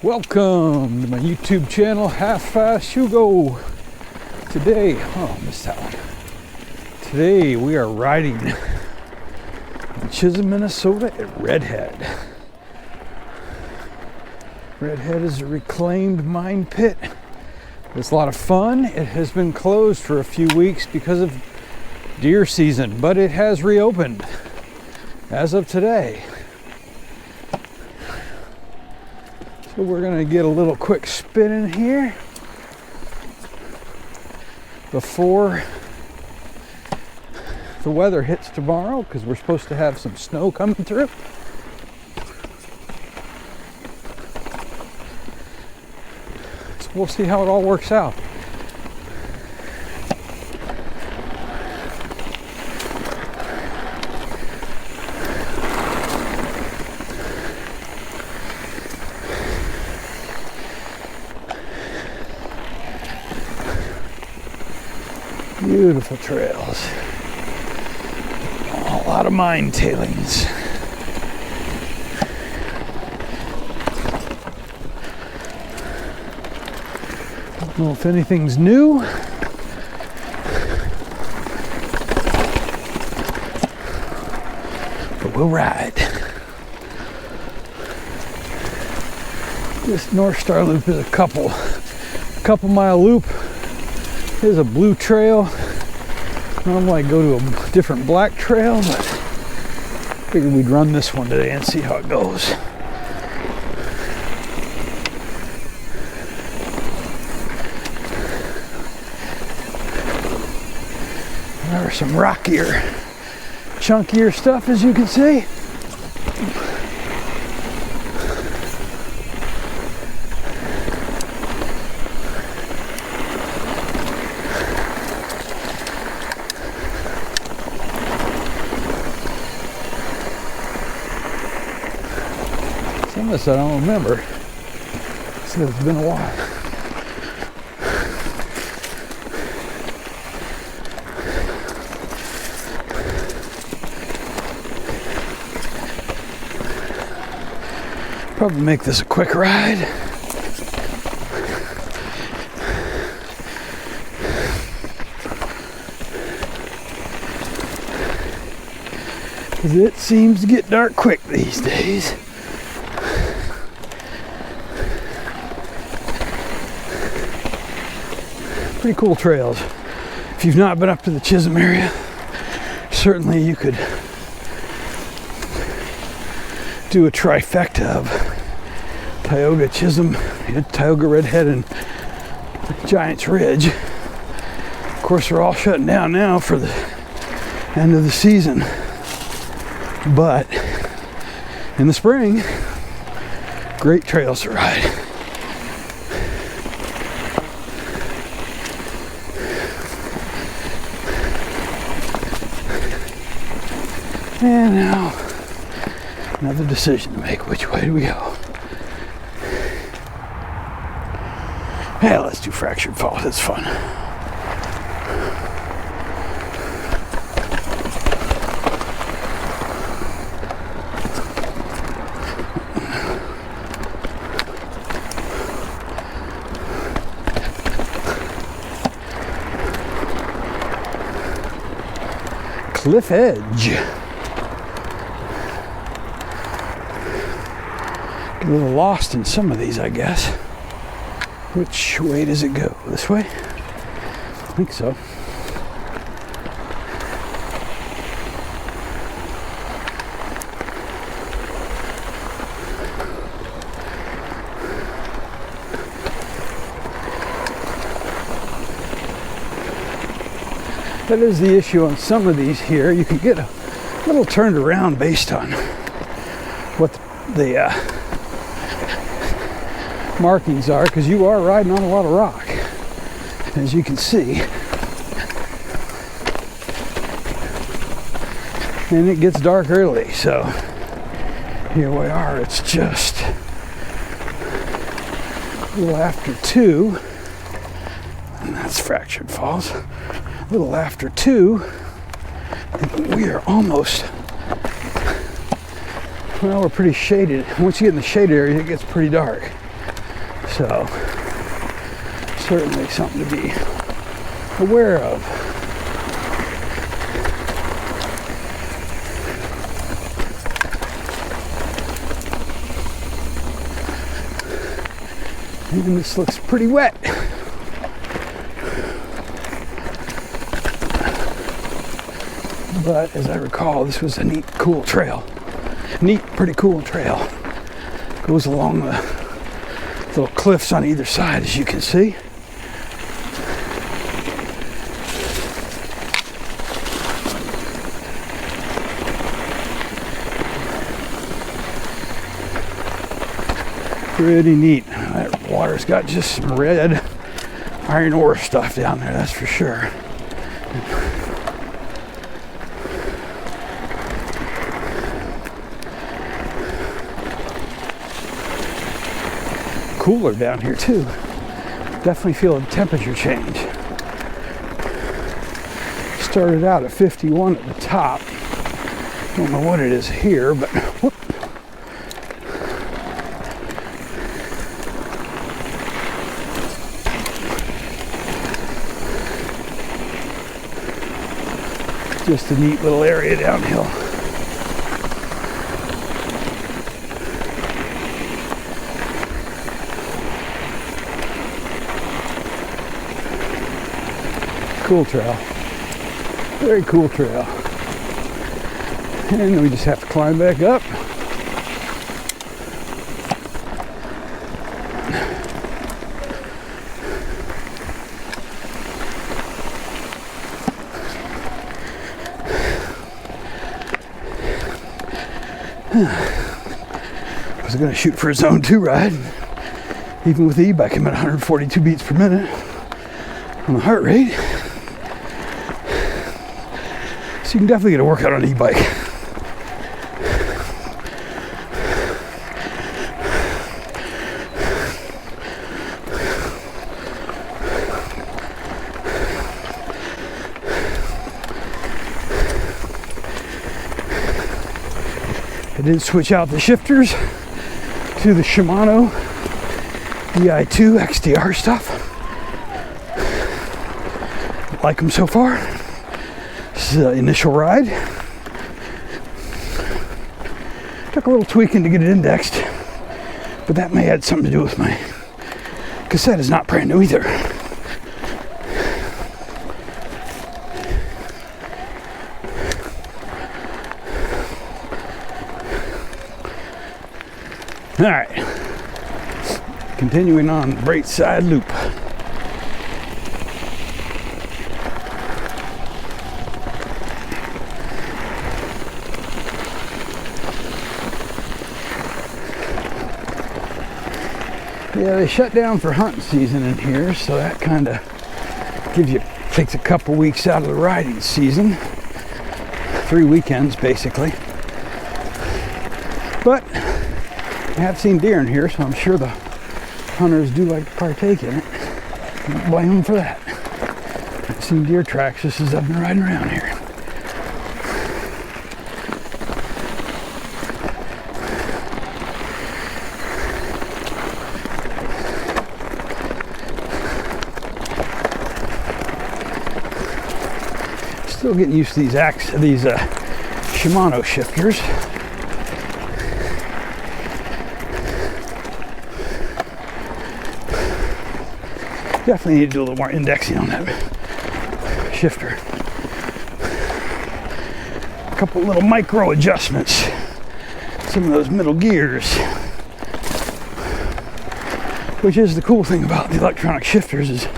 Welcome to my YouTube channel, Half Fast Hugo. Today, missed that one. Today we are riding in Chisholm, Minnesota at Redhead. Redhead is a reclaimed mine pit. It's a lot of fun. It has been closed for a few weeks because of deer season, but it has reopened as of today. So we're gonna get a little quick spin in here before the weather hits tomorrow, because we're supposed to have some snow coming through. So we'll see how it all works out. Beautiful trails. A lot of mine tailings. Don't know if anything's new. But we'll ride. This North Star Loop is a couple mile loop. Here's a blue trail. Normally I go to a different black trail, but figured we'd run this one today and see how it goes. There's some rockier, chunkier stuff, as you can see. Some of this I don't remember, so it's been a while. Probably make this a quick ride. Because it seems to get dark quick these days. Pretty cool trails. If you've not been up to the Chisholm area, certainly you could do a trifecta of Tioga, Chisholm, Tioga, Redhead, and Giants Ridge. Of course, they're all shutting down now for the end of the season, but in the spring, great trails to ride. And now, another decision to make. Which way do we go? Yeah, let's do Fractured Falls. It's fun. Cliff edge. A little lost in some of these, I guess. Which way does it go? This way? I think so. That is the issue on some of these here. You can get a little turned around based on what the markings are, because you are riding on a lot of rock, as you can see, and it gets dark early. So here we are. It's just a little after 2, and that's Fractured Falls. A little after 2, and we are almost, well, we're pretty shaded. Once you get in the shaded area, it gets pretty dark. So, certainly something to be aware of. Even this looks pretty wet. But as I recall, this was a neat, cool trail. Pretty cool trail. Goes along the little cliffs on either side, as you can see. Pretty neat. That water's got just some red iron ore stuff down there, that's for sure. Cooler down here too. Definitely feel a temperature change. Started out at 51 at the top. Don't know what it is here, but whoop. Just a neat little area downhill. Cool trail. Very cool trail. And then we just have to climb back up. I was going to shoot for a zone 2 ride. Even with the e-bike, I'm at 142 beats per minute on the heart rate. So you can definitely get a workout on an e-bike. I did switch out the shifters to the Shimano EI2 XDR stuff. Like them so far. This is the initial ride. Took a little tweaking to get it indexed, but that may have something to do with my cassette is not brand new either. All right, continuing on the right side loop. Yeah, they shut down for hunting season in here, so that kind of takes a couple weeks out of the riding season. 3 weekends, basically. But I have seen deer in here, so I'm sure the hunters do like to partake in it. Don't blame them for that. I've seen deer tracks just as I've been riding around here. Still getting used to these Shimano shifters. Definitely need to do a little more indexing on that shifter. A couple little micro adjustments. Some of those middle gears. Which is the cool thing about the electronic shifters is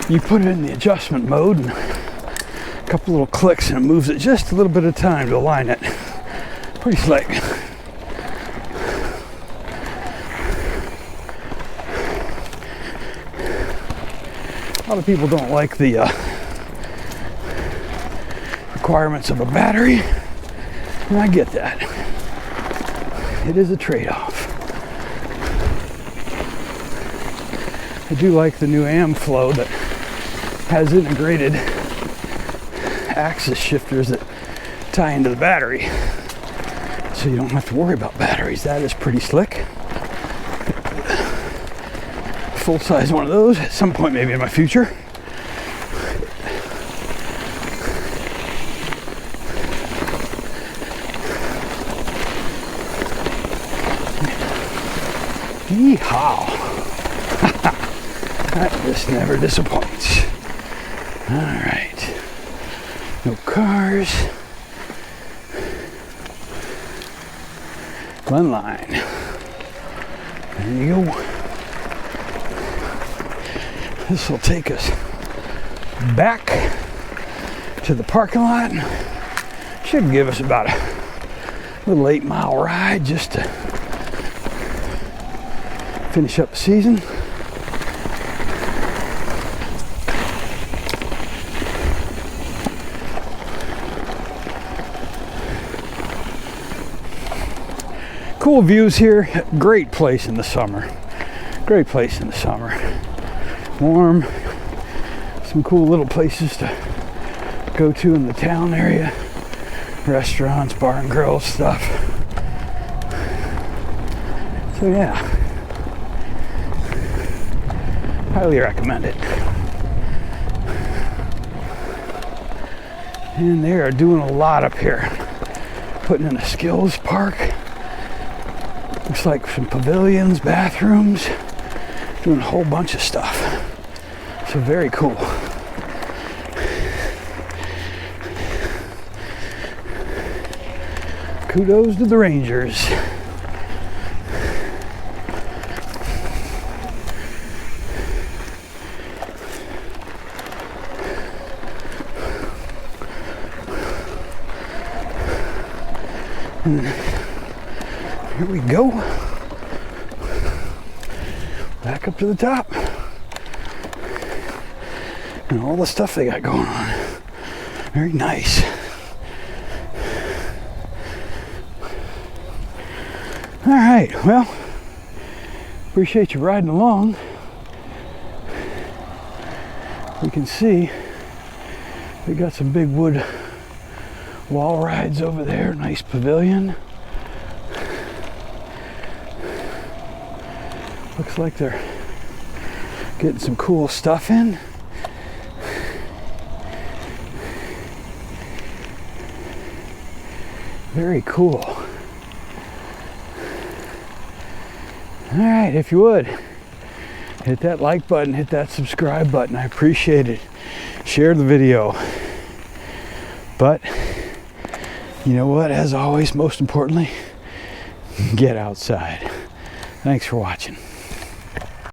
you put it in the adjustment mode and a couple little clicks and it moves it just a little bit of time to align it. Pretty slick. A lot of people don't like the requirements of a battery, and I get that. It is a trade-off. I do like the new AmFlow that has integrated axis shifters that tie into the battery, so you don't have to worry about batteries. That is pretty slick. full-size one of those at some point, maybe in my future. Yeehaw! That just never disappoints. All right, no cars. One line. There you go. This will take us back to the parking lot. Should give us about a little 8-mile ride just to finish up the season. Cool views here. Great place in the summer. Great place in the summer. Warm. Some cool little places to go to in the town area. Restaurants, bar and grill stuff. So yeah, highly recommend it. And they are doing a lot up here. Putting in a skills park. Looks like some pavilions, bathrooms, doing a whole bunch of stuff. So very cool. Kudos to the Rangers. And here we go. Back up to the top. And all the stuff they got going on. Very nice. All right, well, appreciate you riding along. You can see we got some big wood wall rides over there. Nice pavilion. Looks like they're getting some cool stuff in. Very cool. All right, if you would, hit that like button, hit that subscribe button. I appreciate it. Share the video. But you know what? As always, most importantly, get outside. Thanks for watching.